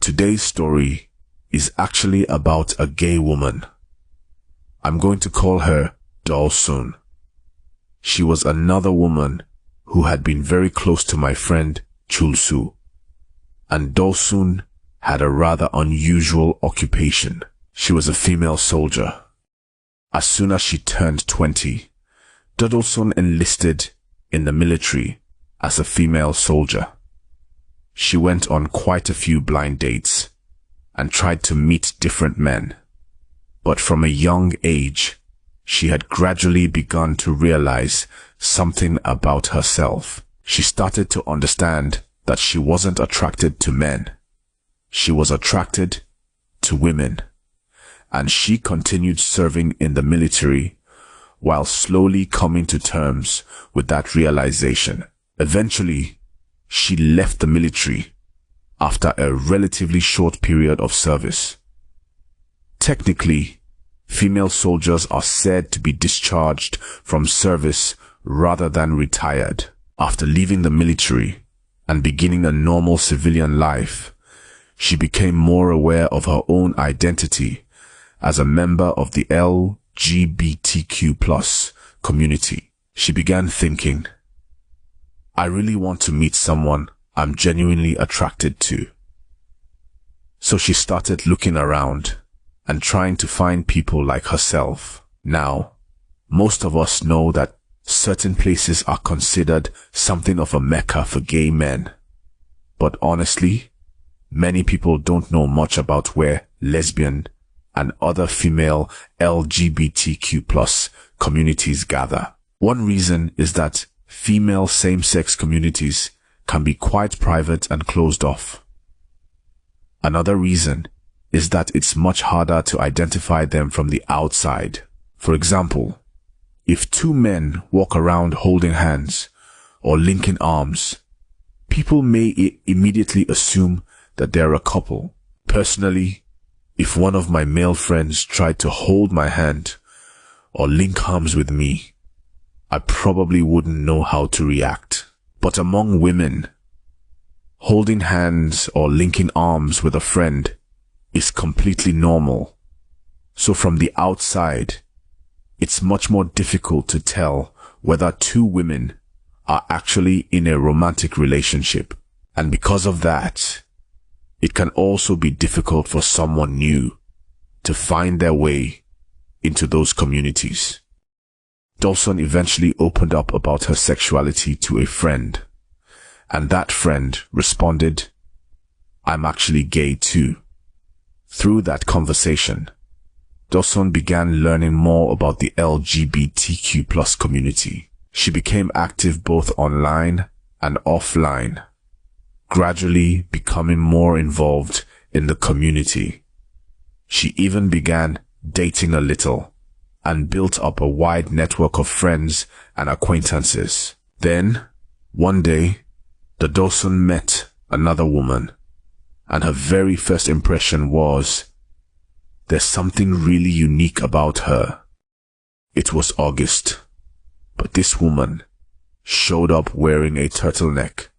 Today's story is actually about a gay woman. I'm going to call her Dolsun. She was another woman who had been very close to my friend Chulsu. And Dolsun had a rather unusual occupation. She was a female soldier. As soon as she turned 20, Dolsun enlisted in the military as a female soldier. She went on quite a few blind dates and tried to meet different men. But from a young age, she had gradually begun to realize something about herself. She started to understand that she wasn't attracted to men. She was attracted to women. And she continued serving in the military while slowly coming to terms with that realization. Eventually, she left the military after a relatively short period of service. Technically, female soldiers are said to be discharged from service rather than retired. After leaving the military and beginning a normal civilian life, she became more aware of her own identity as a member of the LGBTQ+ community. She began thinking, I really want to meet someone I'm genuinely attracted to. So she started looking around and trying to find people like herself. Now, most of us know that certain places are considered something of a mecca for gay men. But honestly, many people don't know much about where lesbian and other female LGBTQ+ communities gather. One reason is that female same-sex communities can be quite private and closed off. Another reason is that it's much harder to identify them from the outside. For example, if two men walk around holding hands or linking arms, people may immediately assume that they're a couple. Personally, if one of my male friends tried to hold my hand or link arms with me, I probably wouldn't know how to react. But among women, holding hands or linking arms with a friend is completely normal. So from the outside, it's much more difficult to tell whether two women are actually in a romantic relationship. And because of that, it can also be difficult for someone new to find their way into those communities. Dolsun eventually opened up about her sexuality to a friend, and that friend responded, I'm actually gay too. Through that conversation, Dolsun began learning more about the LGBTQ+ community. She became active both online and offline, gradually becoming more involved in the community. She even began dating a little and built up a wide network of friends and acquaintances. Then, one day, Dolsun met another woman, and her very first impression was, there's something really unique about her. It was August, but this woman showed up wearing a turtleneck,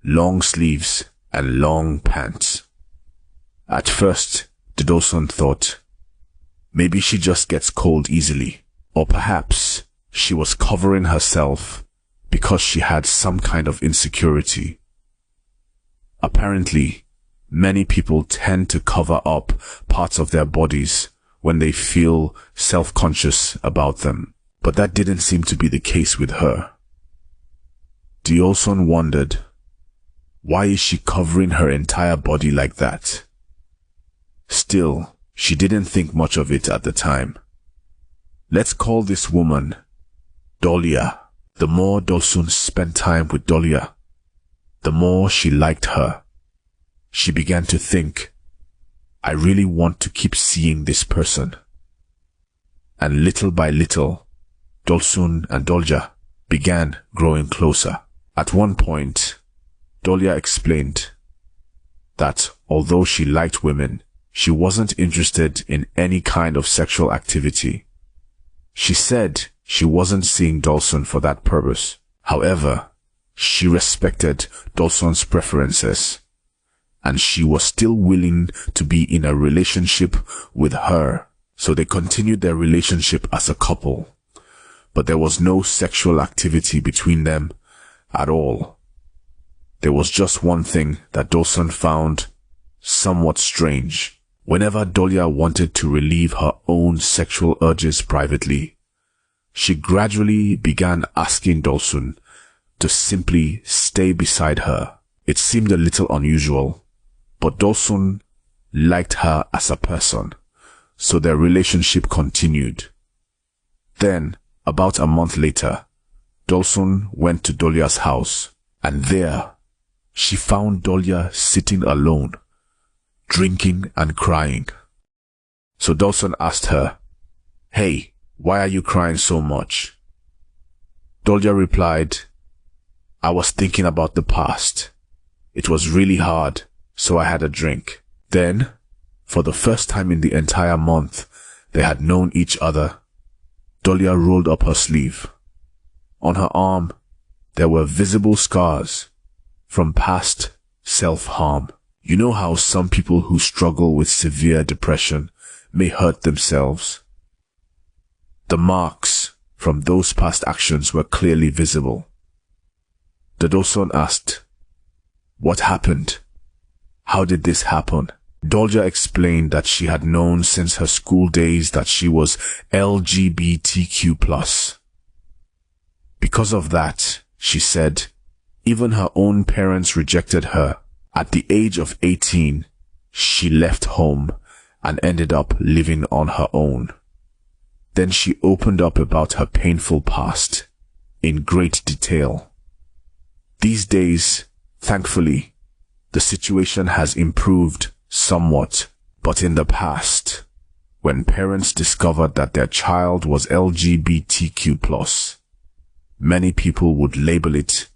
long sleeves, and long pants. At first, Dolsun thought, maybe she just gets cold easily, or perhaps she was covering herself because she had some kind of insecurity. Apparently, many people tend to cover up parts of their bodies when they feel self-conscious about them, but that didn't seem to be the case with her. Dolsun wondered, why is she covering her entire body like that? Still, she didn't think much of it at the time. Let's call this woman Dolia. The more Dolsun spent time with Dolia, the more she liked her. She began to think, I really want to keep seeing this person. And little by little, Dolsun and Dolja began growing closer. At one point, Dolia explained that although she liked women, she wasn't interested in any kind of sexual activity. She said she wasn't seeing Dolsun for that purpose. However, she respected Dolsun's preferences and she was still willing to be in a relationship with her. So they continued their relationship as a couple, but there was no sexual activity between them at all. There was just one thing that Dawson found somewhat strange. Whenever Dolia wanted to relieve her own sexual urges privately, she gradually began asking Dawson to simply stay beside her. It seemed a little unusual, but Dawson liked her as a person, so their relationship continued. Then, about a month later, Dawson went to Dolia's house, and there she found Dolia sitting alone, drinking and crying. So Dawson asked her, "Hey, why are you crying so much?" Dolia replied, "I was thinking about the past. It was really hard, so I had a drink." Then, for the first time in the entire month they had known each other, Dolia rolled up her sleeve. On her arm, there were visible scars from past self-harm. You know how some people who struggle with severe depression may hurt themselves? The marks from those past actions were clearly visible. Dawson asked, "What happened? How did this happen?" Dolia explained that she had known since her school days that she was LGBTQ+. Because of that, she said, even her own parents rejected her. At the age of 18, she left home and ended up living on her own. Then she opened up about her painful past in great detail. These days, thankfully, the situation has improved somewhat, but in the past, when parents discovered that their child was LGBTQ+, many people would label it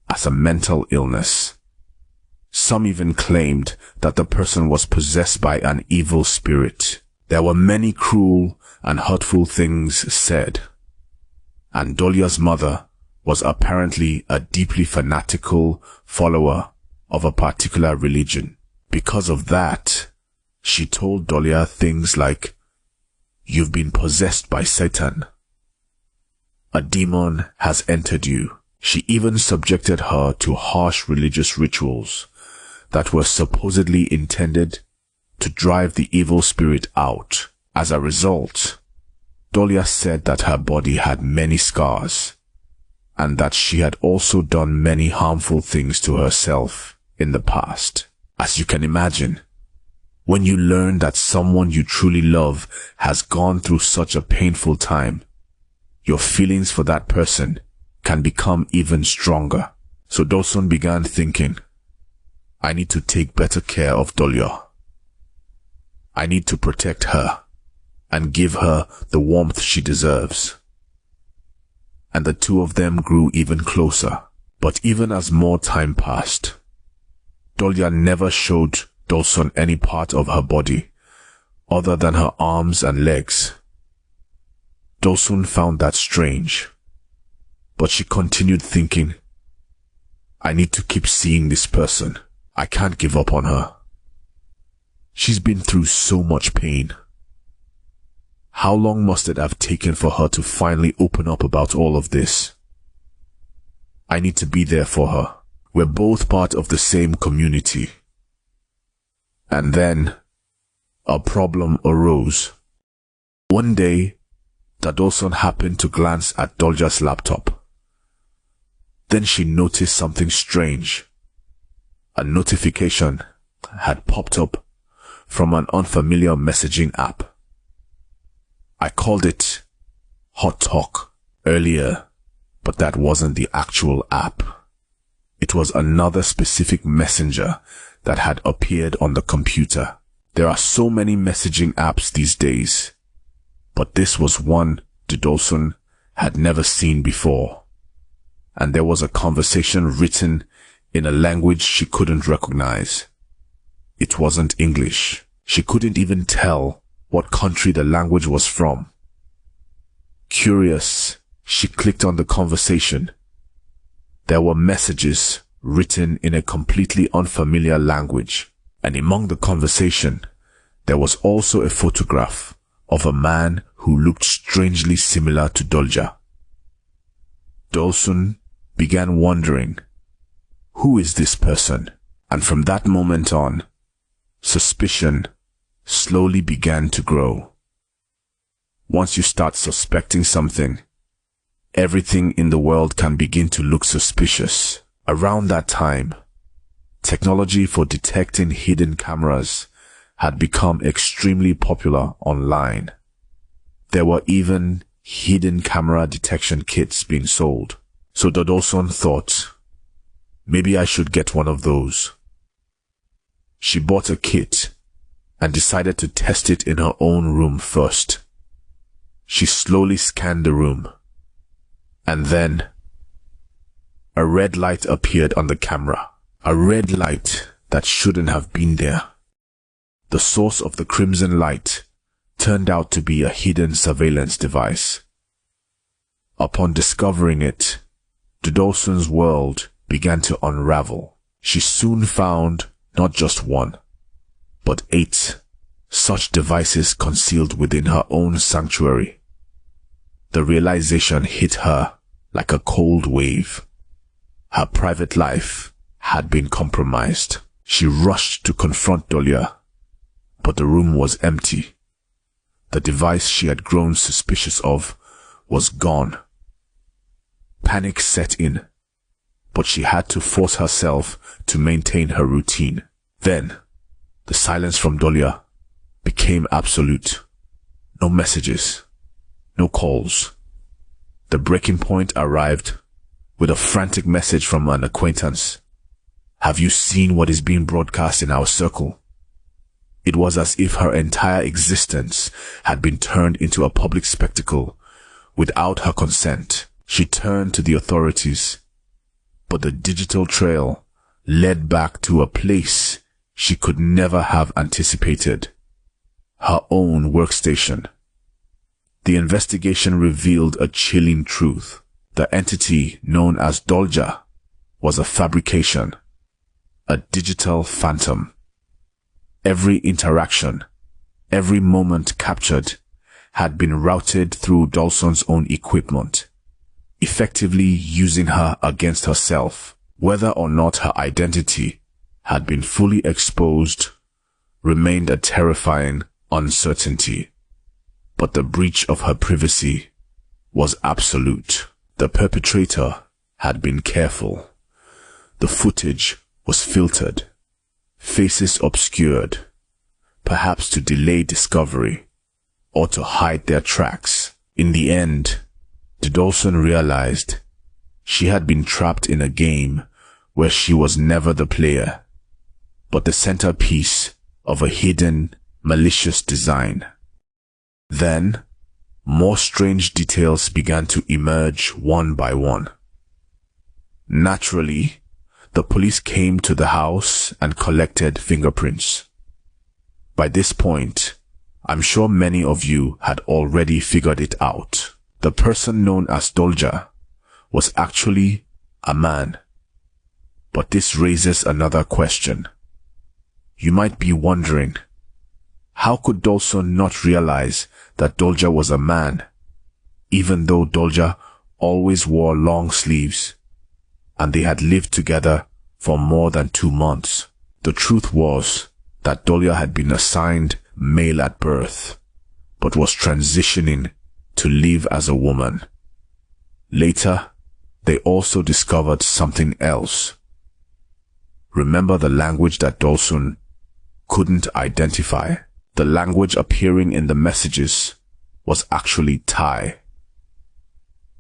as a mental illness. Some even claimed that the person was possessed by an evil spirit. There were many cruel and hurtful things said, and Dolia's mother was apparently a deeply fanatical follower of a particular religion. Because of that, she told Dolia things like, "You've been possessed by Satan. A demon has entered you." She even subjected her to harsh religious rituals that were supposedly intended to drive the evil spirit out. As a result, Dolia said that her body had many scars, and that she had also done many harmful things to herself in the past. As you can imagine, when you learn that someone you truly love has gone through such a painful time, your feelings for that person can become even stronger. So Dawson began thinking, I need to take better care of Dolia. I need to protect her and give her the warmth she deserves. And the two of them grew even closer. But even as more time passed, Dolia never showed Dawson any part of her body other than her arms and legs. Dawson found that strange, but she continued thinking, I need to keep seeing this person. I can't give up on her. She's been through so much pain. How long must it have taken for her to finally open up about all of this? I need to be there for her. We're both part of the same community. And then a problem arose. One day, Dawson happened to glance at Dolia's laptop. Then she noticed something strange. A notification had popped up from an unfamiliar messaging app. I called it Hot Talk earlier, but that wasn't the actual app. It was another specific messenger that had appeared on the computer. There are so many messaging apps these days, but this was one Dawson had never seen before. And there was a conversation written in a language she couldn't recognize. It wasn't English. She couldn't even tell what country the language was from. Curious, she clicked on the conversation. There were messages written in a completely unfamiliar language. And among the conversation, there was also a photograph of a man who looked strangely similar to Dolja. Dawson began wondering, who is this person? And from that moment on, suspicion slowly began to grow. Once you start suspecting something, everything in the world can begin to look suspicious. Around that time, technology for detecting hidden cameras had become extremely popular online. There were even hidden camera detection kits being sold. So Dawson thought, maybe I should get one of those. She bought a kit and decided to test it in her own room first. She slowly scanned the room, and then a red light appeared on the camera. A red light that shouldn't have been there. The source of the crimson light turned out to be a hidden surveillance device. Upon discovering it, Dawson's world began to unravel. She soon found not just one, but 8 such devices concealed within her own sanctuary. The realization hit her like a cold wave. Her private life had been compromised. She rushed to confront Dolja, but the room was empty. The device she had grown suspicious of was gone. Panic set in, but she had to force herself to maintain her routine. Then, the silence from Dolja became absolute. No messages, no calls. The breaking point arrived with a frantic message from an acquaintance. Have you seen what is being broadcast in our circle? It was as if her entire existence had been turned into a public spectacle without her consent. She turned to the authorities, but the digital trail led back to a place she could never have anticipated. Her own workstation. The investigation revealed a chilling truth. The entity known as Dolja was a fabrication, a digital phantom. Every interaction, every moment captured, had been routed through Dawson's own equipment, effectively using her against herself. Whether or not her identity had been fully exposed remained a terrifying uncertainty, but the breach of her privacy was absolute. The perpetrator had been careful. The footage was filtered, faces obscured, perhaps to delay discovery or to hide their tracks. In the end, Dawson realized she had been trapped in a game where she was never the player, but the centerpiece of a hidden, malicious design. Then, more strange details began to emerge one by one. Naturally, the police came to the house and collected fingerprints. By this point, I'm sure many of you had already figured it out. The person known as Dolja was actually a man. But this raises another question. You might be wondering, how could Dawson not realize that Dolja was a man, even though Dolja always wore long sleeves, and they had lived together for more than 2 months? The truth was that Dolja had been assigned male at birth, but was transitioning to live as a woman. Later, they also discovered something else. Remember the language that Dawson couldn't identify? The language appearing in the messages was actually Thai.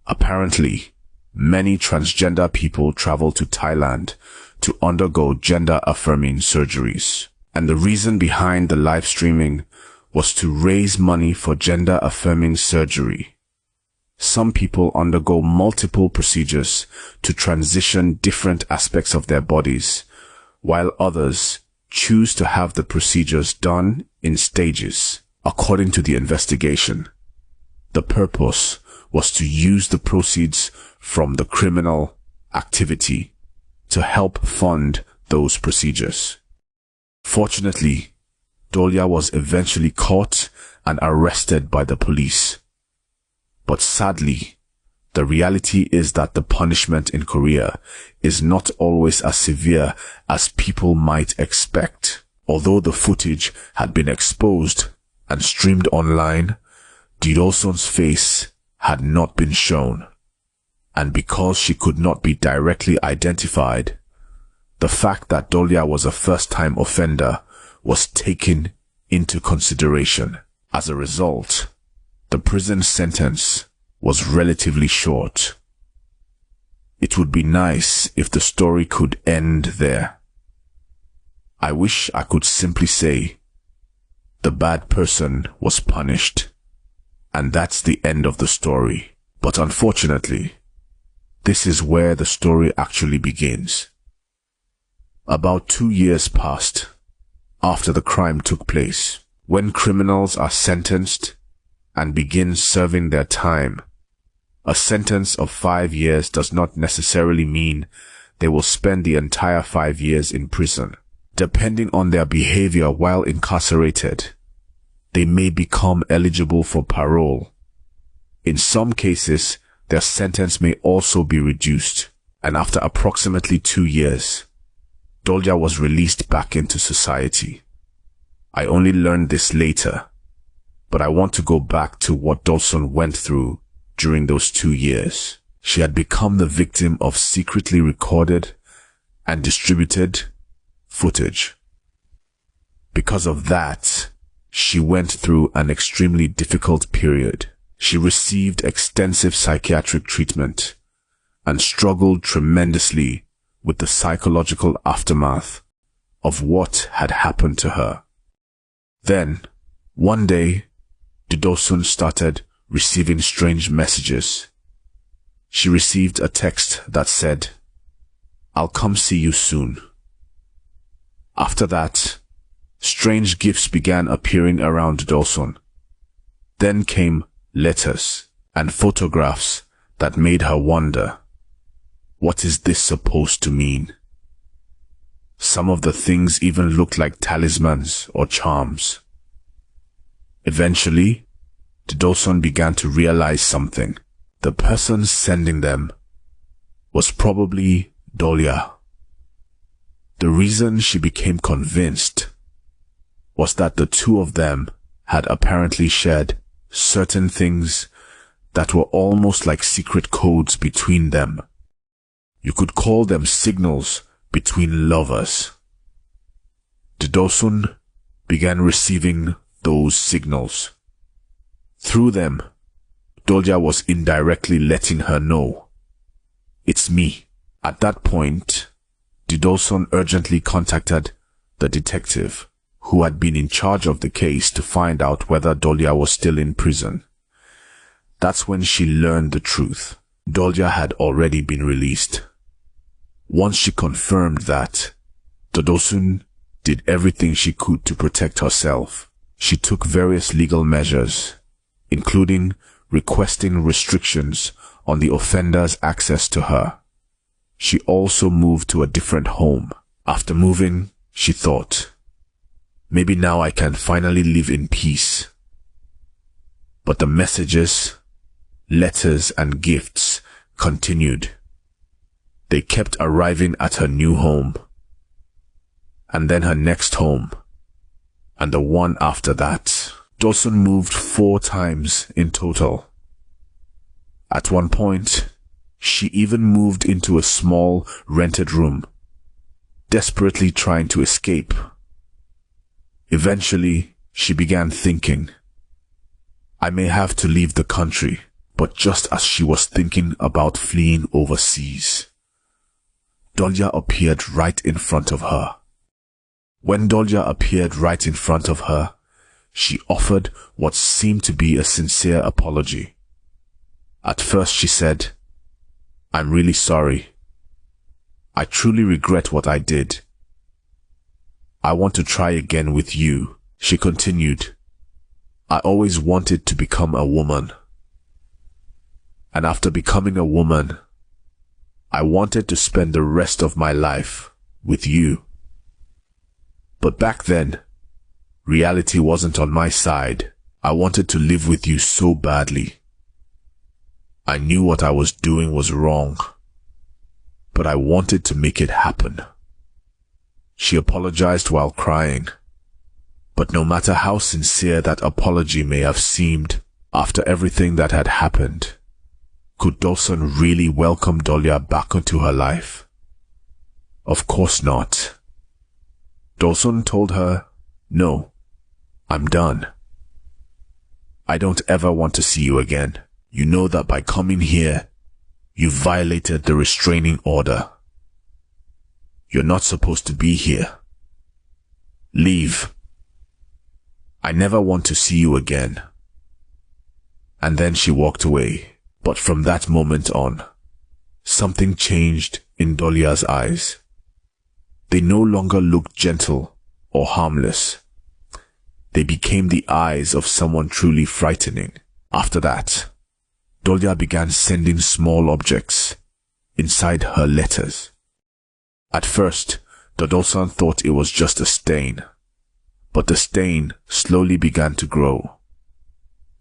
Apparently, many transgender people travel to Thailand to undergo gender-affirming surgeries. And the reason behind the live streaming was to raise money for gender-affirming surgery. Some people undergo multiple procedures to transition different aspects of their bodies, while others choose to have the procedures done in stages. According to the investigation, the purpose was to use the proceeds from the criminal activity to help fund those procedures. Fortunately, Dolia was eventually caught and arrested by the police. But sadly, the reality is that the punishment in Korea is not always as severe as people might expect. Although the footage had been exposed and streamed online, Didolson's face had not been shown. And because she could not be directly identified, the fact that Dolia was a first-time offender was taken into consideration. As a result, the prison sentence was relatively short. It would be nice if the story could end there. I wish I could simply say, the bad person was punished, and that's the end of the story. But unfortunately, this is where the story actually begins. About 2 years passed after the crime took place. When criminals are sentenced and begin serving their time, a sentence of 5 years does not necessarily mean they will spend the entire 5 years in prison. Depending on their behavior while incarcerated, they may become eligible for parole. In some cases, their sentence may also be reduced, and after approximately 2 years, Dolia was released back into society. I only learned this later, but I want to go back to what Dolson went through during those 2 years. She had become the victim of secretly recorded and distributed footage. Because of that, she went through an extremely difficult period. She received extensive psychiatric treatment and struggled tremendously with the psychological aftermath of what had happened to her. Then, one day, Didolson started receiving strange messages. She received a text that said, "I'll come see you soon." After that, strange gifts began appearing around Didolson. Then came letters and photographs that made her wonder, what is this supposed to mean? Some of the things even looked like talismans or charms. Eventually, Didolson began to realize something. The person sending them was probably Dolia. The reason she became convinced was that the two of them had apparently shared certain things that were almost like secret codes between them. You could call them signals between lovers. Didolson began receiving those signals. Through them, Dolia was indirectly letting her know, "It's me." At that point, Didolson urgently contacted the detective who had been in charge of the case to find out whether Dolia was still in prison. That's when she learned the truth. Dolia had already been released. Once she confirmed that, Didolson did everything she could to protect herself. She took various legal measures, including requesting restrictions on the offender's access to her. She also moved to a different home. After moving, she thought, maybe now I can finally live in peace. But the messages, letters, and gifts continued. They kept arriving at her new home, and then her next home, and the one after that. Dolson moved 4 times in total. At one point, she even moved into a small rented room, desperately trying to escape. Eventually, she began thinking, I may have to leave the country. But just as she was thinking about fleeing overseas, Dolia appeared right in front of her. When Dolia appeared right in front of her, she offered what seemed to be a sincere apology. At first she said, I'm really sorry. I truly regret what I did. I want to try again with you. She continued, I always wanted to become a woman. And after becoming a woman, I wanted to spend the rest of my life with you. But back then, reality wasn't on my side. I wanted to live with you so badly. I knew what I was doing was wrong, but I wanted to make it happen. She apologized while crying, but no matter how sincere that apology may have seemed after everything that had happened, could Dawson really welcome Dolia back into her life? Of course not. Dawson told her, "No, I'm done. I don't ever want to see you again. You know that by coming here, you violated the restraining order. You're not supposed to be here. Leave. I never want to see you again." And then she walked away. But from that moment on, something changed in Dolia's eyes. They no longer looked gentle or harmless. They became the eyes of someone truly frightening. After that, Dolia began sending small objects inside her letters. At first, Dawson thought it was just a stain, but the stain slowly began to grow.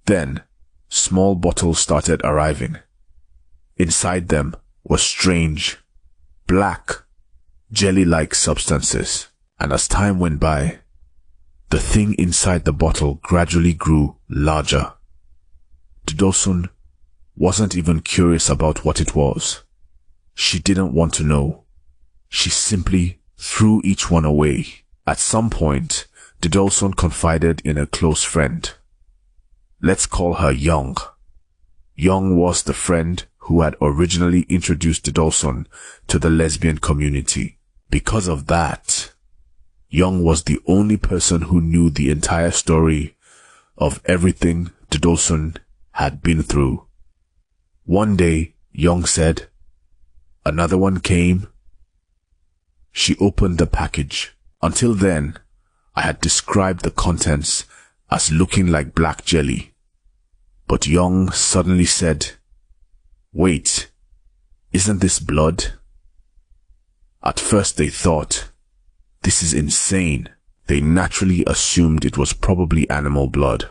Then, small bottles started arriving. Inside them were strange, black, jelly-like substances, and as time went by, the thing inside the bottle gradually grew larger. Dawson wasn't even curious about what it was. She didn't want to know. She simply threw each one away. At some point, Dawson confided in a close friend. Let's call her Young. Young was the friend who had originally introduced Dawson to the lesbian community. Because of that, Young was the only person who knew the entire story of everything Dawson had been through. One day, Young said, "Another one came." She opened the package. Until then, I had described the contents as looking like black jelly. But Young suddenly said, "Wait, isn't this blood?" At first they thought, "This is insane." They naturally assumed it was probably animal blood,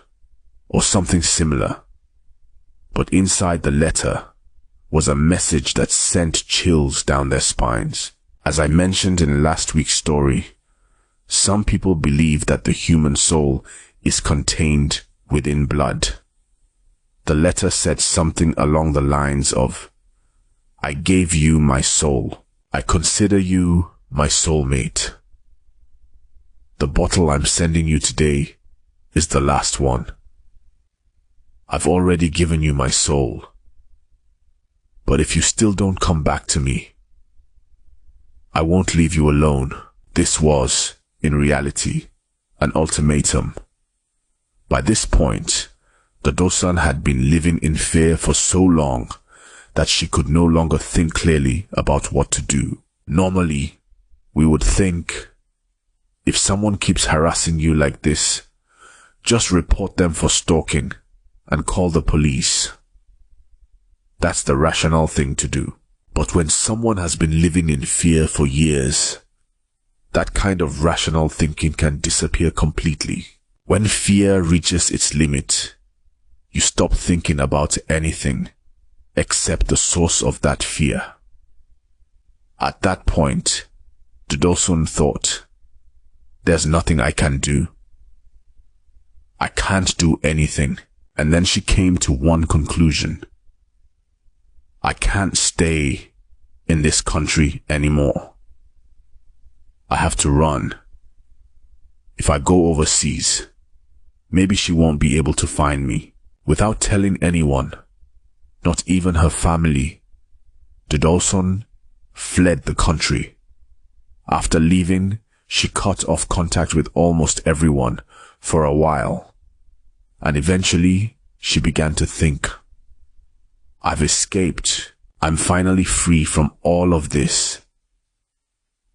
or something similar. But inside the letter was a message that sent chills down their spines. As I mentioned in last week's story, some people believe that the human soul is contained within blood. The letter said something along the lines of, "I gave you my soul. I consider you my soulmate. The bottle I'm sending you today is the last one. I've already given you my soul. But if you still don't come back to me, I won't leave you alone." This was, in reality, an ultimatum. By this point, Dawson had been living in fear for so long that she could no longer think clearly about what to do. Normally, we would think, if someone keeps harassing you like this, just report them for stalking and call the police. That's the rational thing to do. But when someone has been living in fear for years, that kind of rational thinking can disappear completely. When fear reaches its limit, you stop thinking about anything except the source of that fear. At that point, Dawson thought, "There's nothing I can do. I can't do anything." And then she came to one conclusion. I can't stay in this country anymore. I have to run. If I go overseas, maybe she won't be able to find me. Without telling anyone, not even her family, Dawson fled the country. After leaving, she cut off contact with almost everyone for a while, and eventually she began to think, "I've escaped. I'm finally free from all of this."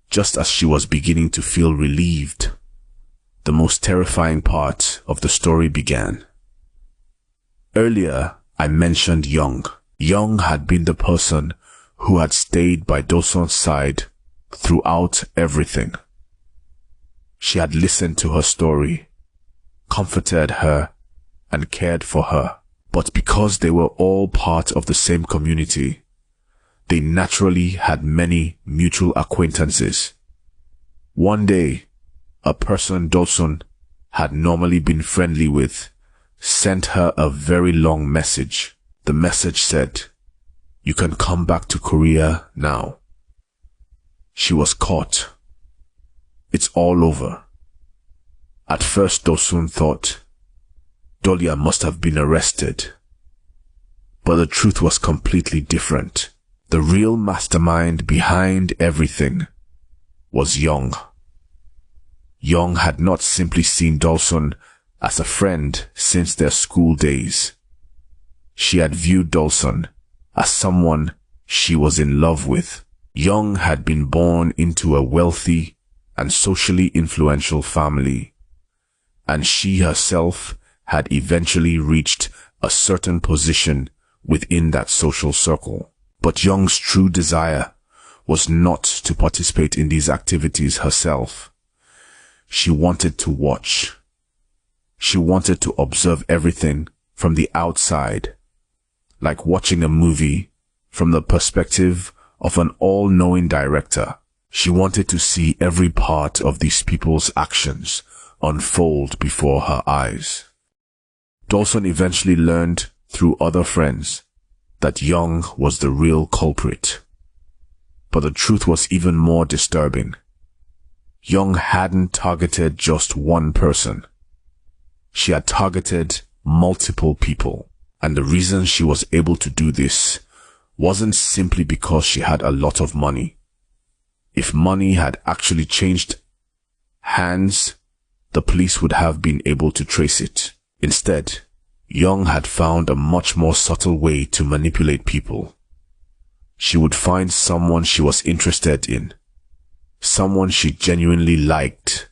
Just as she was beginning to feel relieved, the most terrifying part of the story began. Earlier, I mentioned Young. Young had been the person who had stayed by Dawson's side throughout everything. She had listened to her story, comforted her, and cared for her. But because they were all part of the same community, they naturally had many mutual acquaintances. One day, a person Dawson had normally been friendly with sent her a very long message. The message said, "You can come back to Korea now." She was caught. It's all over. At first, Dawson thought Dolia must have been arrested. But the truth was completely different. The real mastermind behind everything was Young. Young had not simply seen Dawson as a friend since their school days. She had viewed Dawson as someone she was in love with. Young had been born into a wealthy and socially influential family, and she herself had eventually reached a certain position within that social circle. But Young's true desire was not to participate in these activities herself. She wanted to watch. She wanted to observe everything from the outside, like watching a movie from the perspective of an all-knowing director. She wanted to see every part of these people's actions unfold before her eyes. Dawson eventually learned through other friends that Young was the real culprit. But the truth was even more disturbing. Young hadn't targeted just one person. She had targeted multiple people. And the reason she was able to do this wasn't simply because she had a lot of money. If money had actually changed hands, the police would have been able to trace it. Instead, Young had found a much more subtle way to manipulate people. She would find someone she was interested in, someone she genuinely liked,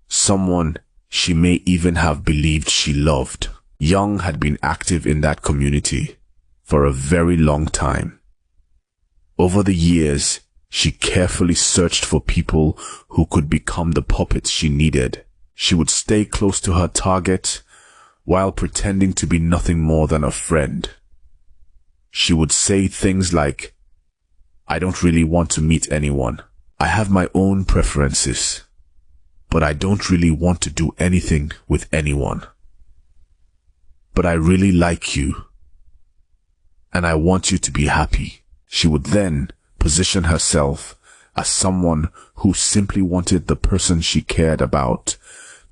someone she may even have believed she loved. Young had been active in that community for a very long time. Over the years, she carefully searched for people who could become the puppets she needed. She would stay close to her target while pretending to be nothing more than a friend. She would say things like, "I don't really want to meet anyone. I have my own preferences, but I don't really want to do anything with anyone. But I really like you, and I want you to be happy." She would then position herself as someone who simply wanted the person she cared about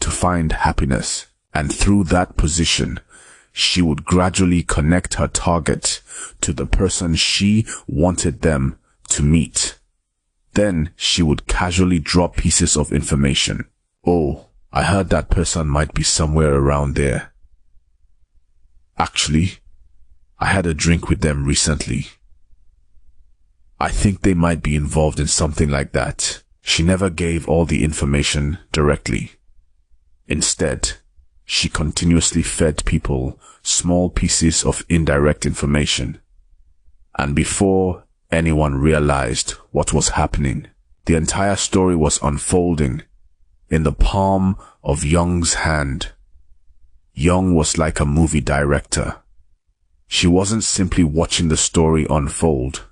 to find happiness. And through that position, she would gradually connect her target to the person she wanted them to meet. Then she would casually drop pieces of information. "Oh, I heard that person might be somewhere around there. Actually, I had a drink with them recently. I think they might be involved in something like that." She never gave all the information directly. Instead, she continuously fed people small pieces of indirect information. And before anyone realized what was happening, the entire story was unfolding in the palm of Young's hand. Young was like a movie director. She wasn't simply watching the story unfold.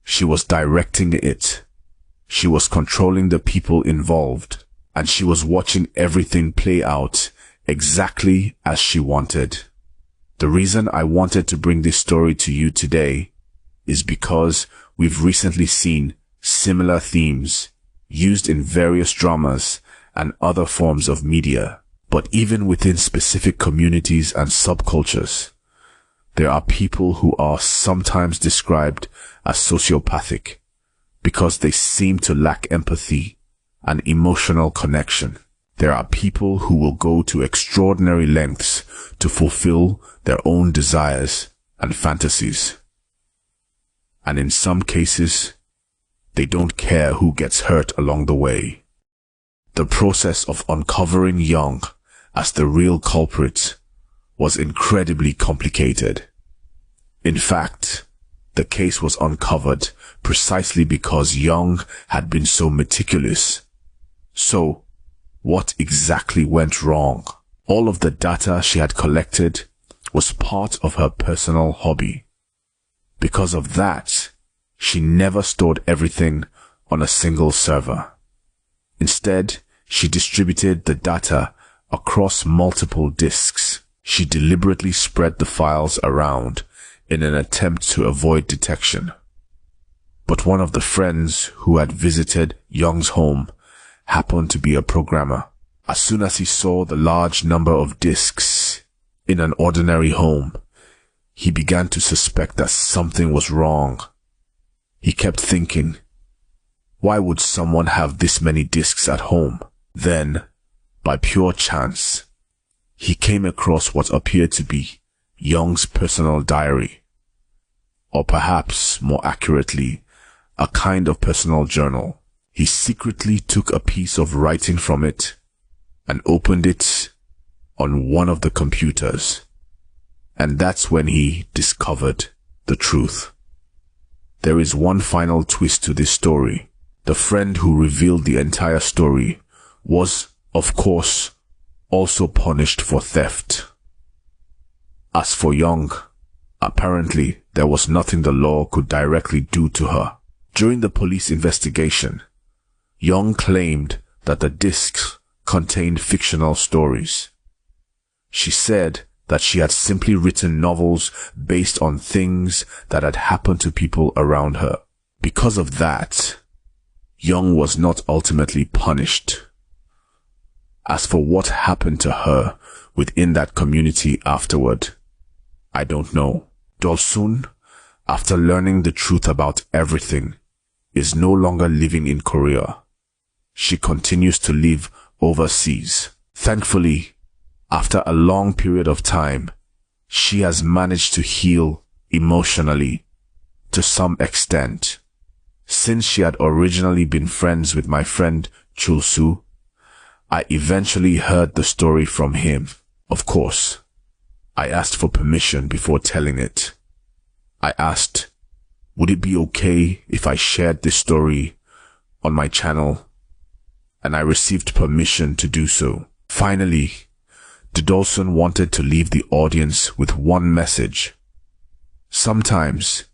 She was directing it. She was controlling the people involved, and she was watching everything play out exactly as she wanted. The reason I wanted to bring this story to you today is because we've recently seen similar themes used in various dramas and other forms of media. But even within specific communities and subcultures, there are people who are sometimes described as sociopathic because they seem to lack empathy and emotional connection. There are people who will go to extraordinary lengths to fulfill their own desires and fantasies. And in some cases, they don't care who gets hurt along the way. The process of uncovering Young as the real culprit was incredibly complicated. In fact, The case was uncovered precisely because Young had been so meticulous. So, what exactly went wrong? All of the data she had collected was part of her personal hobby. Because of that, she never stored everything on a single server. Instead, she distributed the data across multiple disks. She deliberately spread the files around in an attempt to avoid detection. But one of the friends who had visited Young's home happened to be a programmer. As soon as he saw the large number of disks in an ordinary home, he began to suspect that something was wrong. He kept thinking, why would someone have this many disks at home? Then, by pure chance, he came across what appeared to be Young's personal diary, or perhaps more accurately, a kind of personal journal. He secretly took a piece of writing from it and opened it on one of the computers. And that's when he discovered the truth. There is one final twist to this story. The friend who revealed the entire story was, of course, also punished for theft. As for Young, apparently there was nothing the law could directly do to her. During the police investigation, Young claimed that the discs contained fictional stories. She said that she had simply written novels based on things that had happened to people around her. Because of that, Young was not ultimately punished. As for what happened to her within that community afterward, I don't know. Dolsun, after learning the truth about everything, is no longer living in Korea. She continues to live overseas. Thankfully, after a long period of time, she has managed to heal emotionally to some extent. Since she had originally been friends with my friend Chulsu, I eventually heard the story from him. Of course, I asked for permission before telling it. I asked, would it be okay if I shared this story on my channel? And I received permission to do so. Finally, Dodolson wanted to leave the audience with one message. Sometimes,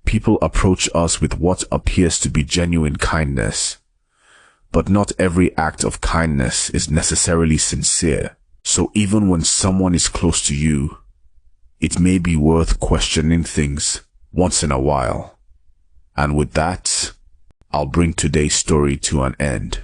people approach us with what appears to be genuine kindness, but not every act of kindness is necessarily sincere. So even when someone is close to you, it may be worth questioning things once in a while. And with that, I'll bring today's story to an end.